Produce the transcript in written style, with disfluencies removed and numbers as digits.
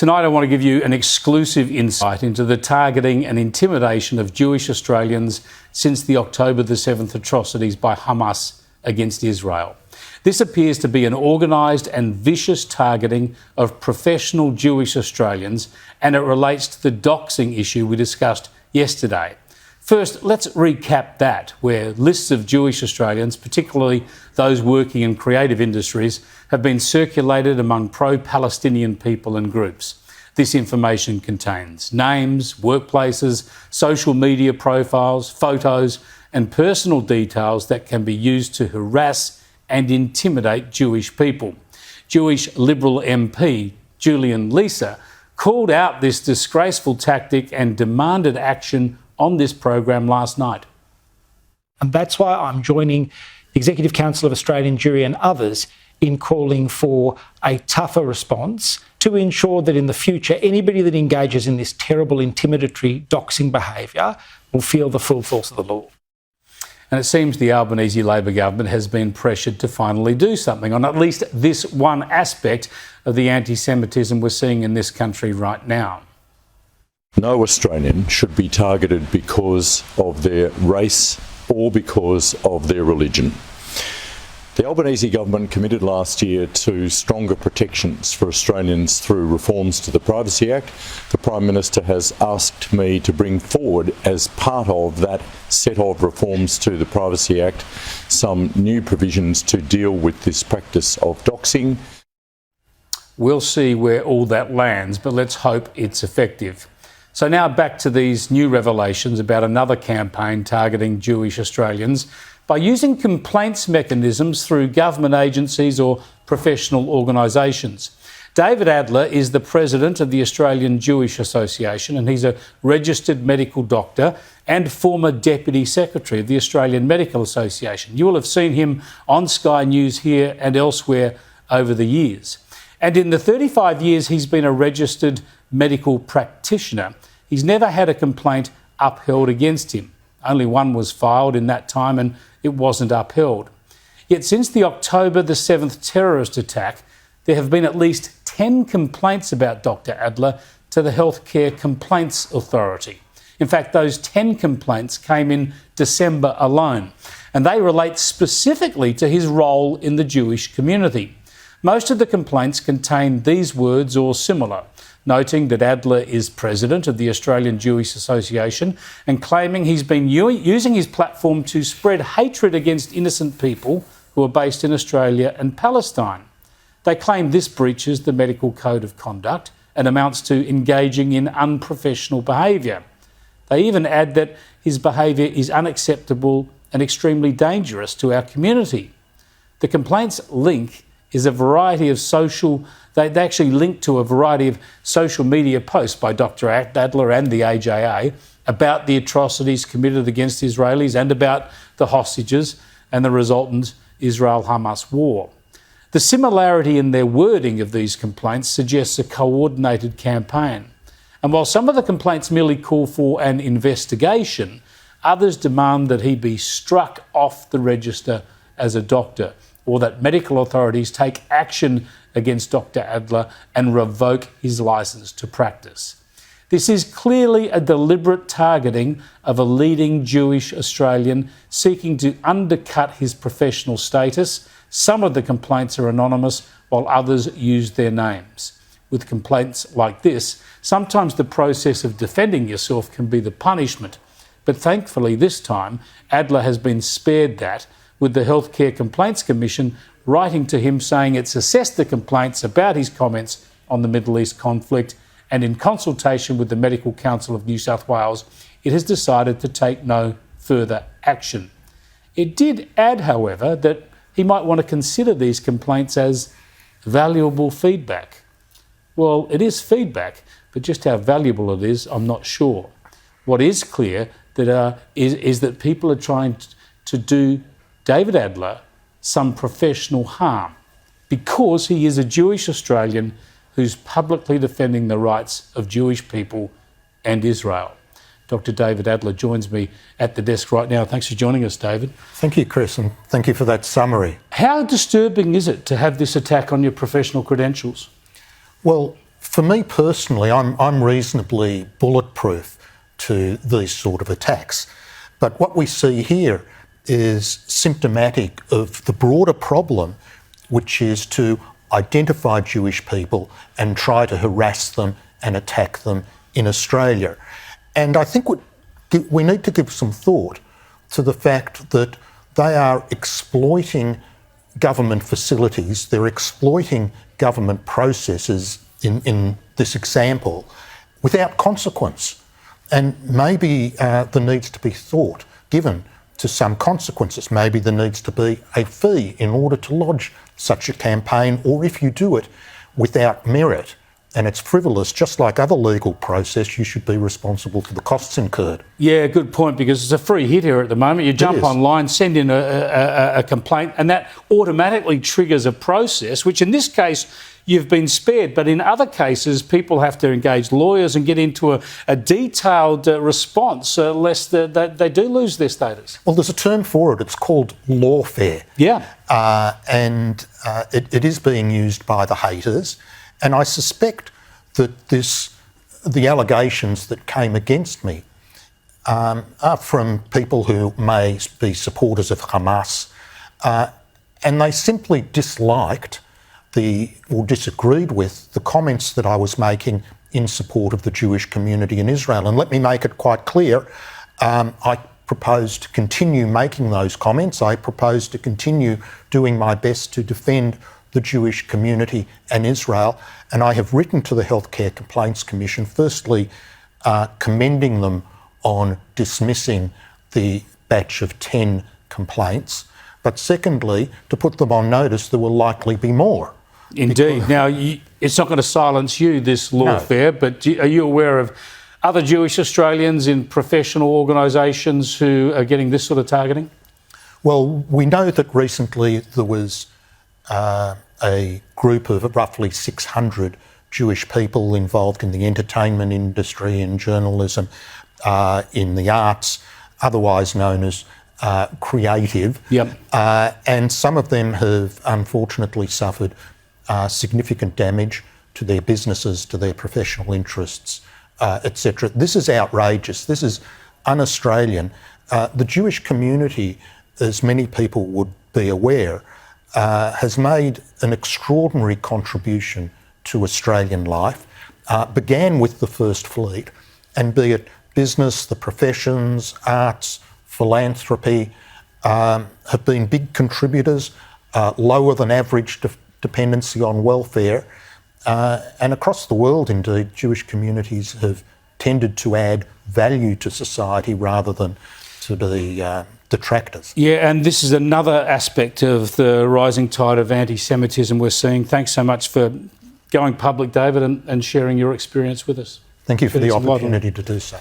Tonight I want to give you an exclusive insight into the targeting and intimidation of Jewish Australians since the October the 7th atrocities by Hamas against Israel. This appears to be an organised and vicious targeting of professional Jewish Australians, and it relates to the doxing issue we discussed yesterday. First, let's recap that, where lists of Jewish Australians, particularly those working in creative industries, have been circulated among pro-Palestinian people and groups. This information contains names, workplaces, social media profiles, photos, and personal details that can be used to harass and intimidate Jewish people. Jewish Liberal MP Julian Leeser called out this disgraceful tactic and demanded action on this program last night. And that's why I'm joining the Executive Council of Australian Jewry and others in calling for a tougher response to ensure that in the future, anybody that engages in this terrible, intimidatory doxing behaviour will feel the full force of the law. And it seems the Albanese Labor government has been pressured to finally do something on at least this one aspect of the anti-Semitism we're seeing in this country right now. No Australian should be targeted because of their race or because of their religion. The Albanese government committed last year to stronger protections for Australians through reforms to the Privacy Act. The Prime Minister has asked me to bring forward, as part of that set of reforms to the Privacy Act, some new provisions to deal with this practice of doxing. We'll see where all that lands, but let's hope it's effective. So now back to these new revelations about another campaign targeting Jewish Australians by using complaints mechanisms through government agencies or professional organisations. David Adler is the president of the Australian Jewish Association, and he's a registered medical doctor and former deputy secretary of the Australian Medical Association. You will have seen him on Sky News here and elsewhere over the years. And in the 35 years he's been a registered medical practitioner, he's never had a complaint upheld against him. Only one was filed in that time and it wasn't upheld. Yet since the October the 7th terrorist attack, there have been at least 10 complaints about Dr. Adler to the Healthcare Complaints Authority. In fact, those 10 complaints came in December alone, and they relate specifically to his role in the Jewish community. Most of the complaints contain these words or similar, noting that Adler is president of the Australian Jewish Association and claiming he's been using his platform to spread hatred against innocent people who are based in Australia and Palestine. They claim this breaches the Medical Code of Conduct and amounts to engaging in unprofessional behaviour. They even add that his behaviour is unacceptable and extremely dangerous to our community. The complaints link is a variety of they actually link to a variety of social media posts by Dr. Adler and the AJA about the atrocities committed against Israelis and about the hostages and the resultant Israel-Hamas war. The similarity in their wording of these complaints suggests a coordinated campaign. And while some of the complaints merely call for an investigation, others demand that he be struck off the register as a doctor, or that medical authorities take action against Dr. Adler and revoke his licence to practice. This is clearly a deliberate targeting of a leading Jewish Australian seeking to undercut his professional status. Some of the complaints are anonymous, while others use their names. With complaints like this, sometimes the process of defending yourself can be the punishment. But thankfully this time, Adler has been spared that, with the Healthcare Complaints Commission writing to him saying it's assessed the complaints about his comments on the Middle East conflict, and in consultation with the Medical Council of New South Wales, it has decided to take no further action. It did add, however, that he might want to consider these complaints as valuable feedback. Well, it is feedback, but just how valuable it is, I'm not sure. What is clear is that people are trying to do David Adler some professional harm because he is a Jewish Australian who's publicly defending the rights of Jewish people and Israel. Dr. David Adler joins me at the desk right now. Thanks for joining us, David. Thank you, Chris, and thank you for that summary. How disturbing is it to have this attack on your professional credentials? Well, For me personally, I'm reasonably bulletproof to these sort of attacks. But what we see here is symptomatic of the broader problem, which is to identify Jewish people and try to harass them and attack them in Australia. And I think we need to give some thought to the fact that they are exploiting government facilities, they're exploiting government processes in this example without consequence. And maybe there needs to be thought given to some consequences. Maybe there needs to be a fee in order to lodge such a campaign, or if you do it without merit and it's frivolous, just like other legal process, you should be responsible for the costs incurred. Yeah, good point, because it's a free hit here at the moment. You jump online, send in a complaint, and that automatically triggers a process, which in this case you've been spared. But in other cases, people have to engage lawyers and get into a detailed response, lest they do lose their status. Well, there's a term for it. It's called lawfare. Yeah. And it is being used by the haters. And I suspect that the allegations that came against me are from people who may be supporters of Hamas, and they simply disliked or disagreed with the comments that I was making in support of the Jewish community in Israel. And let me make it quite clear, I propose to continue making those comments. I propose to continue doing my best to defend the Jewish community and Israel. And I have written to the Healthcare Complaints Commission, firstly commending them on dismissing the batch of 10 complaints, but secondly, to put them on notice there will likely be more. Indeed. Now, it's not going to silence you, this lawfare, but are you aware of other Jewish Australians in professional organisations who are getting this sort of targeting? Well, we know that recently there was a group of roughly 600 Jewish people involved in the entertainment industry, in journalism, in the arts, otherwise known as creative. Yep. And some of them have unfortunately suffered significant damage to their businesses, to their professional interests, etc. This is outrageous. This is un-Australian. The Jewish community, as many people would be aware, has made an extraordinary contribution to Australian life, began with the First Fleet, and be it business, the professions, arts, philanthropy, have been big contributors, lower than average dependency on welfare, and across the world indeed, Jewish communities have tended to add value to society rather than to the detractors. Yeah, and this is another aspect of the rising tide of anti-Semitism we're seeing. Thanks so much for going public, David, and sharing your experience with us. Thank you for the opportunity to do so.